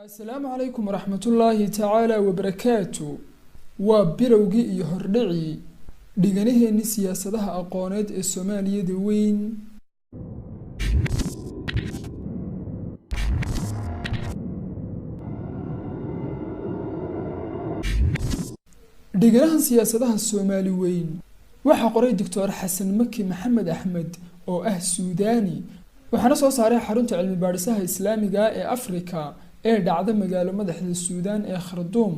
السلام عليكم ورحمة الله تعالى وبركاته. وبروجي يهردعي دجنه السياسة أقانات الصومالية دوين دجنه السياسة الصومالي وين وحقري الدكتور حسن مكي محمد أحمد أو سوداني وحنا صار حرونت علم بارسها إسلامي جاء أفريقيا dhacda magaalo madaxda Suudaan ee Khartoum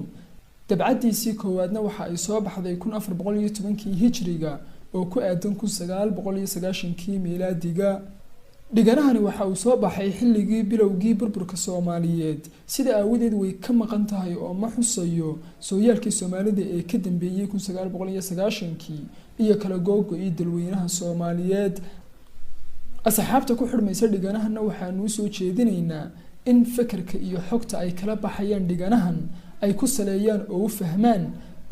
dabcadiisii koowaadna waxa ay soo baxday 1410kii Hijriga oo ku aadan 1990kii miilaadiga dhiganahani waxa uu soo baxay xilligii bilowgii burburka Soomaaliyeed sida aawadeed way ka maqan tahay oo ma xusayo sooyaalkii Soomaalida ee ka dambeeyay 1990kii iyo kala go'go'ii dalweynaha Soomaaliyeed asxaabta ku xirmaysa dhiganahana waxaanu soo jeedinaynaa in fikirka iyo xogta ay kala baxayaan dhiganahan ay ku saleeyaan oo fahmaan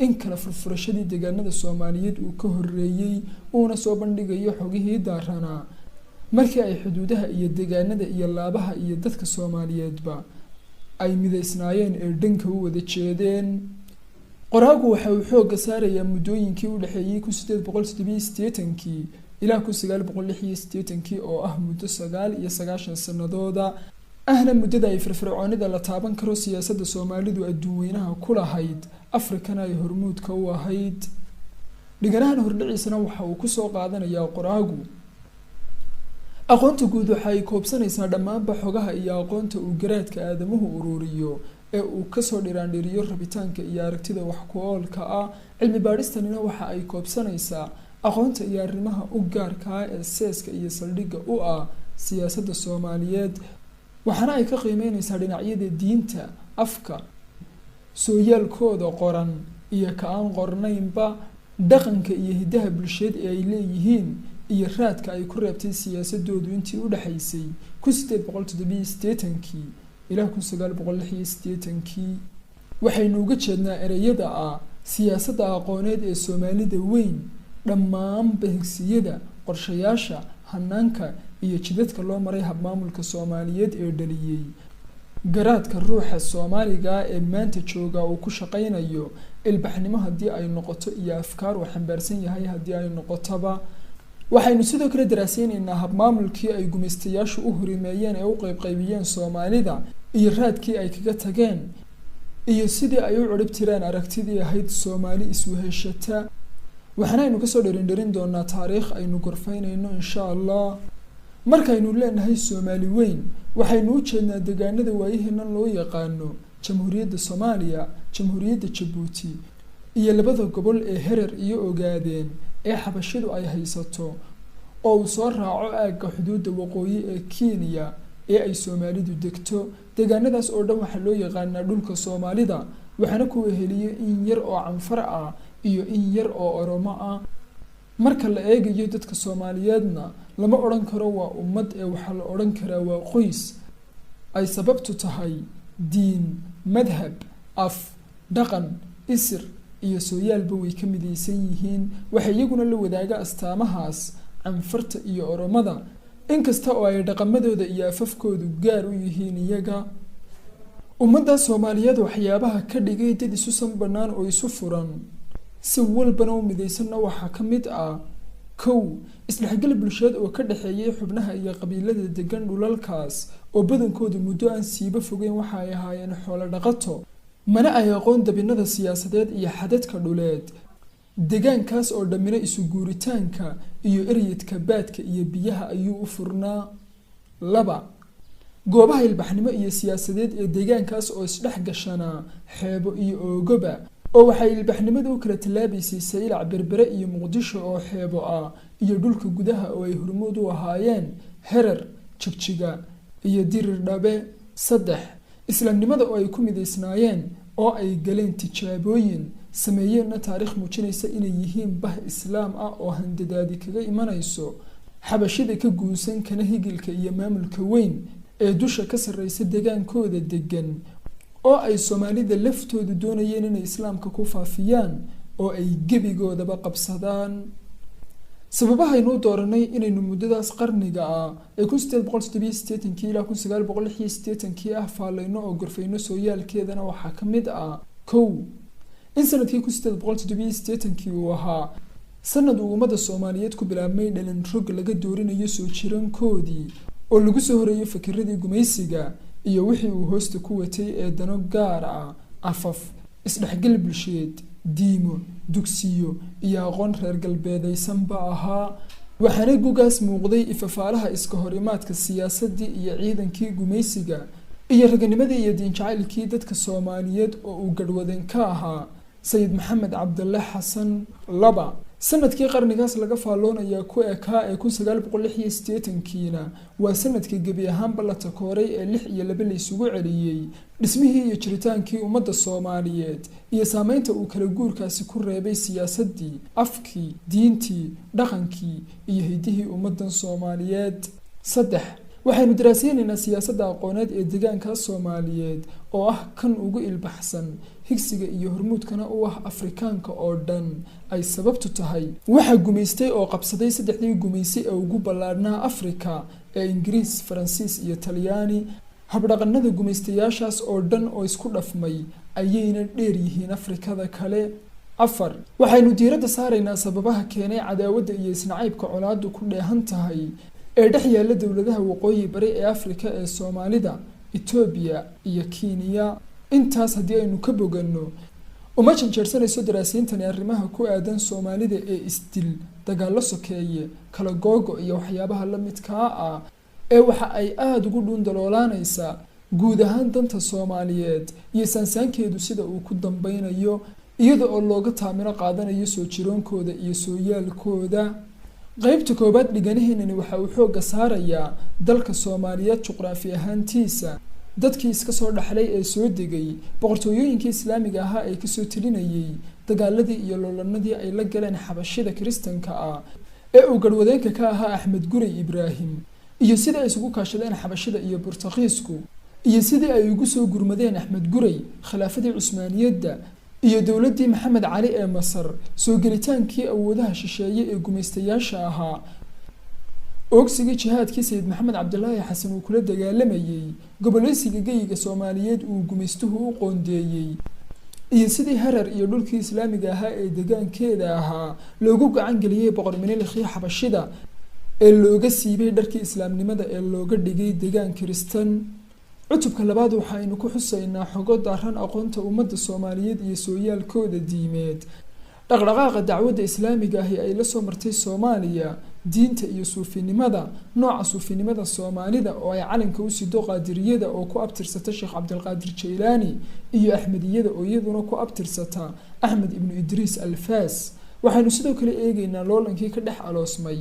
in kala furfurashadii deegaanada Soomaaliyeed uu ka horeeyay oo soo bandhigayo xogihii daarana markii ay xuduudaha iyo deegaanada iyo laabaha iyo dadka Soomaaliyeedba ay mideysnaayeen ee dhanka u wada jeedeen qoraagu waxa uu xoog saarayaa muddooyinkii u dhaxeeyay 1887kii ilaa 1986kii oo ah muddo 99 sanadooda ahna muddada ay firfircoonida la taaban karo siyaasadda Soomaalidu adduunweynaha ku lahayd Afrikana ay hormuudka u ahayd dhiganahan hordhiciisana waxa uu ku soo qaadanayaa qoraagu aqoonta guud waxa ay koobsanaysaa dhammaanba xogaha iyo aqoonta uu garaadka aadamuhu ururiyo ee uu ka soo dhiraandhiriyo rabitaanka iyo aragtida wax ku oolka ah cilmi baadhistanina waxa ay koobsanaysaa aqoonta iyo arrimaha u gaarka ah ee seeska iyo saldhigga u ah siyaasadda Soomaaliyeed waxana ay ka qiimeynaysaa dhinacyada diinta afka sooyaalkooda qoran iyo ka aan qornaynba dhaqanka iyo hidaha bulshada ee ay leeyihiin iyo raadka ay ku reebtay siyaasadoodu intii u dhaxaysay 1887kii ilaa 1986kii waxaynu uga jeednaa ereyada ah siyaasadda aqooneed ee Soomaalida weyn dhammaan bahigsiyada qorshayaasha hanaanka iyo jidadka loo maray habmaamulka Soomaaliyeed ee dhaliyay garaadka ruuxa Soomaaliga ee maanta jooga oo ku shaqeynayo ilbaxnimo hadii ay noqoto iyo afkaar uu xambaarsan yahay hadii ay noqotaba waxaynu sidoo kale daraasaynayna habmaamulkii ay gumaystayaashu u horimeeyeen ee u qaybqaybiyeen Soomaalida iyo raadkii ay kaga tageen iyo sidii ay u cirib tireen aragtidii ahayd Soomaali isweheshata waxaanaynu ka soo dheerin doonaa taariikh aynu gorfaynayno insha Allah markaynu leenahay Soomaali weyn waxaynu u jeednaa deegaanada waayaheena loo yaqaano Jamhuuriyadda Soomaaliya Jamhuuriyadda Djibouti iyo labada gobol ee Herer iyo Ogaadeen ee xabashidu ay haysato oo soo raaco aagga xuduudda waqooyi ee Kenya ee ay Soomaalidu degto deegaanadaas oo dhan waxa loo yaqaanaa dhulka Soomaalida waxaana ku weheliyay in yar oo canfar ah iyo in yar oo Oromo ah marka la eegayo dadka Soomaaliyeedna lama oran karo waa ummad ee waxa la oran karaa waa qoys ay sababtu tahay diin madhab af dhaqan isir iyo sooyaalba way ka midaysan yihiin waxa iyaguna la wadaaga astaamahaas canfarta iyo Oromada inkasta oo ay dhaqamadooda iyo afafkoodu gaar u yihiin iyaga ummadda Soomaaliyeed waxyaabaha ka dhigay dad isu sanbanaan oo isu furan si walbana u midaysanna waxa ka mid ah kow isdhexgal bulshada oo ka dhaxeeyay xubnaha iyo qabiilada degan dhulalkaas oo badankoodu muddo aan siiba fogeyn waxa ay ahaayeen xoolo dhaqato mana ay aqoon dabinada siyaasadeed iyo xadadka dhuleed deegaankaas oo dhamina isu guuritaanka iyo eriyadka baadka iyo biyaha ayuu u furnaa laba goobaha ilbaxnimo iyo siyaasadeed ee deegaankaas oo isdhex gashana xeebo iyo oogoba oo waxay ilbaxnimadu u kala talaabaysay Saylac Berbere iyo Muqdisho oo xeebo ah iyo dhulka gudaha oo ay hormuud u ahaayeen Herer Jigjiga iyo Dirir Dhabe saddex islaamnimada oo ay ku mideysnaayeen oo ay galeen tijaabooyin sameeyeen taariikh muujinaysa inay yihiin bah islaam ah oo handadaadi kaga imanayso xabashida ka guusan kana higilka iyo maamulka weyn ee dusha ka sarreysa deegaankooda degan oo ay Soomaalida laftoodu doonayeen inay islaamka ku faafiyaan oo ay gebigoodaba qabsadaan sababaha aynu dooranay inaynu muddadaas qarniga ah ee 1887 ilaa 1986 ah faalayno oo gorfayno sooyaalkeedana waxaa ka mid ah kow in sanadkii 1887 uu ahaa sanad uu ummada Soomaaliyeed ku bilaabmay dhalan rog laga doorinayo soo jirankoodii oo lagu soo horeeyay fikiradii gumaysiga iyo wixii uu hoosta ku watay ee dano gaar ah afaf isdhexgal bulsheed diimo dugsiyo iyo aqoon reer galbeedaysanba ahaa waxaana gugaas muuqday ifafaalaha iska horimaadka siyaasadii iyo ciidankii gumaysiga iyo raganimadii iyo diin jacaylkii dadka Soomaaliyeed oo uu gadhwadeen ka ahaa sayid maxamed cabdulle xasan laba sanadkii qarnigaas laga faalloonayaa ku ekaa ee 1986kiina waa sanadkii gebi ahaanba la takooray ee 6 iyo 2 la isugu celiyey dhismihii iyo jiritaankii ummadda Soomaaliyeed iyo saameynta uu kala guurkaasi ku reebay siyaasadii afkii diintii dhaqankii iyo hidihii ummaddan Soomaaliyeed 3 waxaynu daraasaynaynaa siyaasadda aqooneed ee deegaanka Soomaaliyeed oo ah kan ugu ilbaxsan higsiga iyo hormuudkana u ah Afrikaanka oo dhan ay sababtu tahay waxa gumaystay oo qabsaday saddexdii gumaysi ee ugu ballaadhnaa Afrika ee Ingiriis, Faransiis iyo Talyaani habdhaqanada gumaystayaashaas oo dhan oo isku dhafmay ayayna dheer yihiin Afrikada kale 4 waxaynu diiradda saaraynaa sababaha keenay cadaawadda iyo isnacaybka colaaddu ku dheehan tahay ee dhex yaala dawladaha waqooyi bari ee Afrika ee Soomaalida, Itoobiya iyo Kenya intaas haddii aynu ka boganno uma janjeersanayso daraasiintani arrimaha ku aadan Soomaalida ee isdil dagaallo sokeeye kala googo iyo waxyaabaha la midka ah ee waxa ay aad ugu dhuun daloolaanaysaa guud ahaan danta Soomaaliyeed iyo sansaankeedu sida uu ku dambaynayo iyada oo looga taamino qaadanayo soo jiroonkooda iyo sooyaalkooda qaybta koobaad dhiganaheenani waxa uu xooga saarayaa dalka Soomaaliyeed juqraafi ahaantiisa dadkii iska soo dhaxlay ee soo degay boqortooyooyinkii islaamiga ahaa ee ka soo talinayay dagaaladii iyo loolanadii ay la galeen xabashida Kiristanka ah ee uu gadhwadeenka ka ahaa Axmed Guray Ibraahim iyo sida ay isugu kaashadeen xabashida iyo Boortaqiisku iyo sidii ay ugu soo gurmadeen Axmed Guray khilaafadii Cusmaaniyadda iyo dawladii Maxamed Cali ee Masar soo gelitaankii awoodaha shisheeye ee gumaystayaasha ahaa oogsigii jihaadkii sayid maxamed cabdullaahi xasan uu kula dagaalamayay goboleysiga geyiga Soomaaliyeed uu gumaystuhu u qoondeeyay iyo sidii harar iyo dhulkii islaamiga ahaa ee deegaankeeda ahaa loogu gacan geliyay boqor Minilkii xabashida ee looga siibay dharkii islaamnimada ee looga dhigay deegaan Kiristan cutubka labaad waxaynu ku xusaynaa xogo daaran aqoonta ummadda Soomaaliyeed iyo sooyaalkooda diimeed dhaqdhaqaaqa dacwadda islaamiga ah ee ay la soo martay Soomaaliya diinta iyo suufinimada nooca suufinimada Soomaalida oo ay calanka u sido qaadiriyada oo ku abtirsata Sheekh Cabdulqaadir Jeylaani iyo Axmediyada oo iyaduna ku abtirsata Axmed ibn Idriis Alfaas waxaynu sidoo kale eegaynaa loolankii ka dhex aloosmay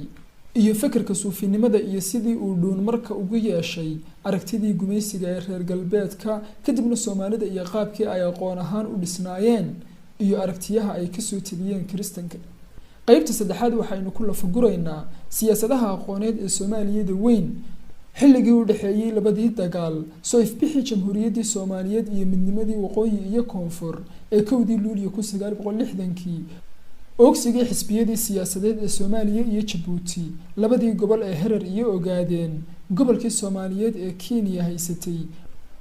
iyo fikirka suufinimada iyo sidii uu dhuun marka ugu yeeshay aragtidii gumaysiga ee reer galbeedka kadibna Soomaalida iyo qaabkii ay aqoon ahaan u dhisnaayeen iyo aragtiyaha ay ka soo tabiyeen Kiristanka qaybta saddexaad waxaynu ku lafaguraynaa siyaasadaha aqooneed ee Soomaaliyada weyn xilligii u dhaxeeyay labadii dagaal soo ifbixi jamhuuriyaddii Soomaaliyeed iyo midnimadii waqooyi iyo koonfur ee 1 Luulyo 1960kii oogsigii xisbiyadii siyaasadeed ee Soomaaliya iyo Djibouti labadii gobol ee Harar iyo Ogaadeen gobolkii Soomaaliyeed ee Kenya haysatay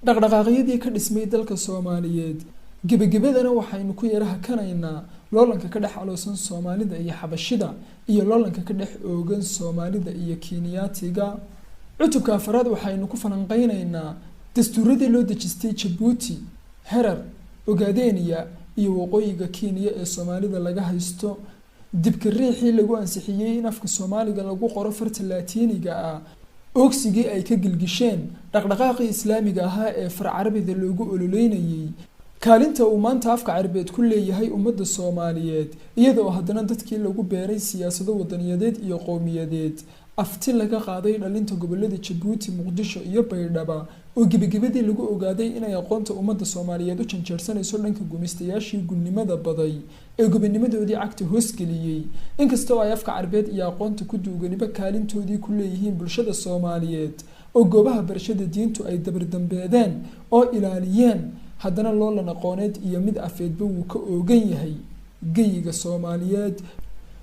dhaqdhaqaaqyadii ka dhismay dalka Soomaaliyeed gabagabadana waxaynu ku yara hakanaynaa loolanka ka dhex aloosan Soomaalida iyo xabashida iyo loolanka ka dhex oogan Soomaalida iyo Kenyaatiga cutubka afraad waxaynu ku falanqaynaynaa dastuuradii loo dejistay Djibouti Harar Ogaadeniya iyo waqooyiga Kenya ee Soomaalida laga haysto dibka riixii lagu ansixiyay in afka Soomaaliga lagu qoro farta Laatiiniga ah oogsigii ay ka gilgisheen dhaqdhaqaaqii islaamiga ahaa ee far Carabida loogu ololeynayay kaalinta uu maanta afka Carabeed ku leeyahay ummadda Soomaaliyeed iyadoo haddana dadkii lagu beeray siyaasado wadaniyadeed iyo qowmiyadeed afti laga qaaday dhalinta gobolada Djibouti Muqdisho iyo Baydhaba oo gabagabadii lagu ogaaday inay aqoonta ummadda Soomaaliyeed u janjeersanayso dhanka gumaystayaashii gudnimada baday ee gobonimadoodii cagta hoos geliyay inkastoo ay afka Carabeed iyo aqoonta ku duuganiba kaalintoodii ku leeyihiin bulshada Soomaaliyeed oo goobaha barashada diintu ay dabardambeedeen oo ilaaliyeen haddana loolan aqooneed iyo mid afeedba wuu ka oogan yahay geyiga Soomaaliyeed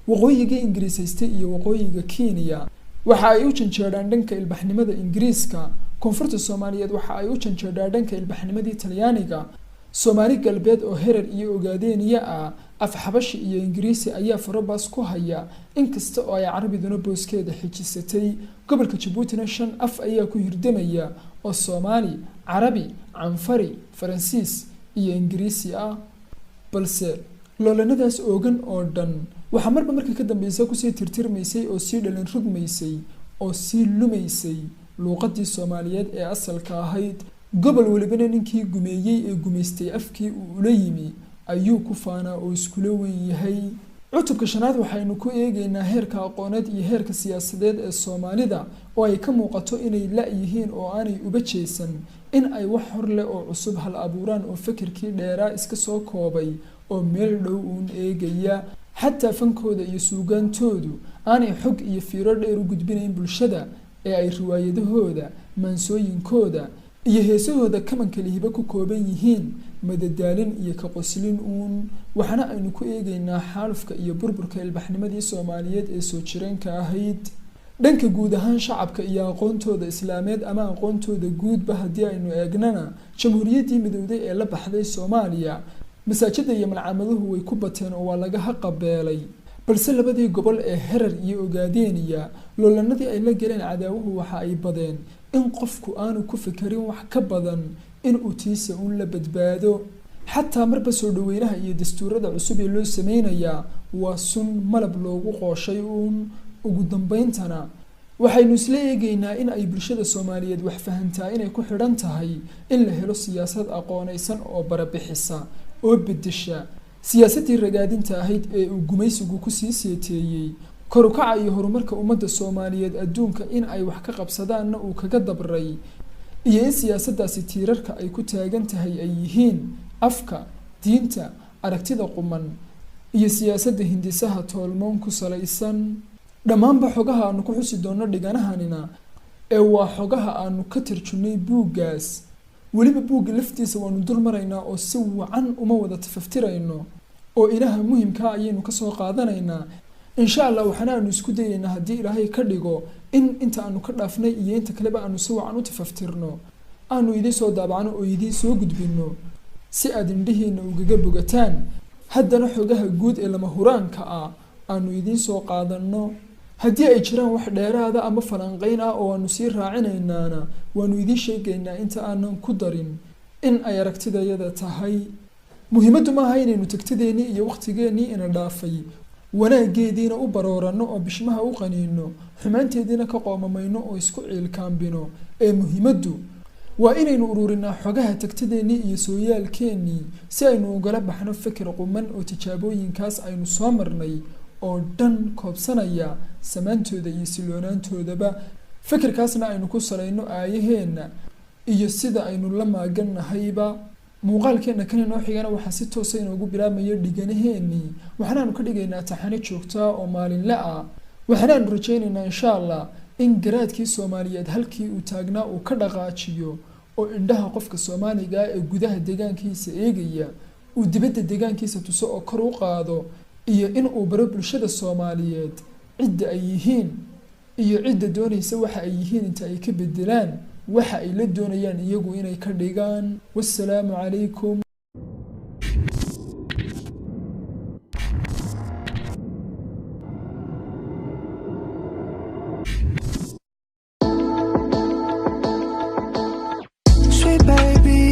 waqooyiga ingiriis haystay iyo waqooyiga Kenya waxa ay u janjeeraan dhanka ilbaxnimada Ingiriiska koonfurta Soomaaliyeed waxa ay u janjeeraan dhanka ilbaxnimadii Talyaaniga Soomaali galbeed oo herer iyo ogaadeeniya ah af xabashi iyo Ingiriisi ayaa farabaas ku haya inkasta oo ay Carabiduna booskeeda xijisatay gobolka Djibouti shan af ayaa ku hirdamaya oo Soomaali Carabi Canfari Faransiis iyo Ingiriisi ah balse loolanadaas oogan oo dhan waxa marka ka dambeysay ku sii tirtirmaysay oo sii dhalin rugmaysay oo sii lumaysay luqadii Soomaaliyeed ee asalka ahayd gobol walibana ninkii gumeeyay ee gumeystay afkii uu la yimi ayuu ku faanaa oo iskula weyn yahay cutubka shanaad waxaynu ku eegaynaa heerka aqooneed iyo heerka siyaasadeed ee Soomaalida oo ay ka muuqato inay la yihiin oo aanay uba jeesan in ay wax hor leh oo cusub hal abuuraan oo fikirkii dheeraa iska soo koobay oo meel dhow uun eegaya xataa fankooda iyo suugaantoodu aanay xog iyo fiiro dheer u gudbinayn bulshada ee ay riwaayadahooda maansooyinkooda iyo heesahooda kamanka lihiba ku kooban yihiin madadaalin iyo ka qoslin uun waxaana aynu ku eegaynaa xaalufka iyo burburka ilbaxnimadii Soomaaliyeed ee soo jireenka ahayd dhanka guud ahaan shacabka iyo aqoontooda islaameed ama aqoontooda guudba haddii aynu eegnana jamhuuriyaddii midowday ee la baxday Soomaaliya masaajida iyo malcamaduhu way ku bateen oo waa laga qabeelay balse labadii gobol ee herer iyo ogaadeeniya loolanadii ay la galeen cadaawuhu waxa ay badeen in qofku aanu ku fikarin wax ka badan in uu tiisa uun la badbaado xataa marba soo dhaweynaha iyo dastuurada cusub ee loo sameynaya waa sun malab loogu qooshay uun ugu dambayntana waxaynu isla eegaynaa in ay bulshada Soomaaliyeed wax fahantaa inay ku xidhan tahay in la helo siyaasad aqoonaysan oo barabixisa oo bedesha siyaasadii ragaadinta ahayd ee uu gumaysigu ku sii seeteeyay kor u kaca iyo horumarka ummadda Soomaaliyeed adduunka in ay wax ka qabsadaanna uu kaga dabray iyo in siyaasadaasi tiirarka ay ku taagan tahay ay yihiin afka diinta aragtida quman iyo siyaasadda hindisaha toolmoon ku salaysan dhammaanba xogaha aanu ku xusi doono dhiganahanina ee waa xogaha aanu ka tarjunay buuggaas weliba buugga laftiisa waanu dul maraynaa oo si wacan uma wada tafaftirayno oo ilaha muhiimka ayaynu ka soo qaadanaynaa insha Allah waxana aanu isku dayaynaa haddii Ilaahay ka dhigo in inta aanu ka dhaafnay iyo inta kaleba aanu si wacan u tafaftirno aanu idin soo daabacno oo idin soo gudbino si aad indhihiina ugaga bogataan haddana xogaha guud ee lama huraanka ah aanu idin soo qaadano haddii ay jiraan wax dheeraada ama falanqeyn ah oo aanu sii raacinaynaana waanu idin sheegaynaa inta aanan ku darin in ay aragtidayada tahay muhiimadu ma aha inaynu tagtadeeni iyo waqtigeeni ina dhaafay wanaageediina u baroorano oo bishmaha u qaniino xumaanteediina ka qoomamayno oo isku ciilkaambino ee muhiimadu waa inaynu ururinaa xogaha tagtadeeni iyo sooyaalkeeni si aynu ugala baxno fikir quman oo tijaabooyinkaas aynu soo marnay oo dhan koobsanaya samaantooda iyo siloonaantoodaba fikirkaasna aynu ku salayno aayaheena iyo sida aynu la maaganahayba muuqaalkeena kan inoo xigana waxaa si toos ah inoogu bilaabmaya dhiganaheeni waxaanu ka dhigaynaa taxane joogta oo maalinle ah waxaanu rajaynaynaa insha Allah in garaadkii Soomaaliyeed halkii uu taagnaa uu ka dhaqaajiyo oo indhaha qofka Soomaaliga ee gudaha deegaankiisa eegaya uu dibadda deegaankiisa tuso oo kor u qaado iyo in uu baro bulshada Soomaaliyeed cidda ay yihiin iyo cidda doonaysa waxa ay yihiin inta ay ka bedelaan waxa ay la doonayaan iyagu inay ka dhigaan wassalaamu calaykum Sweet baby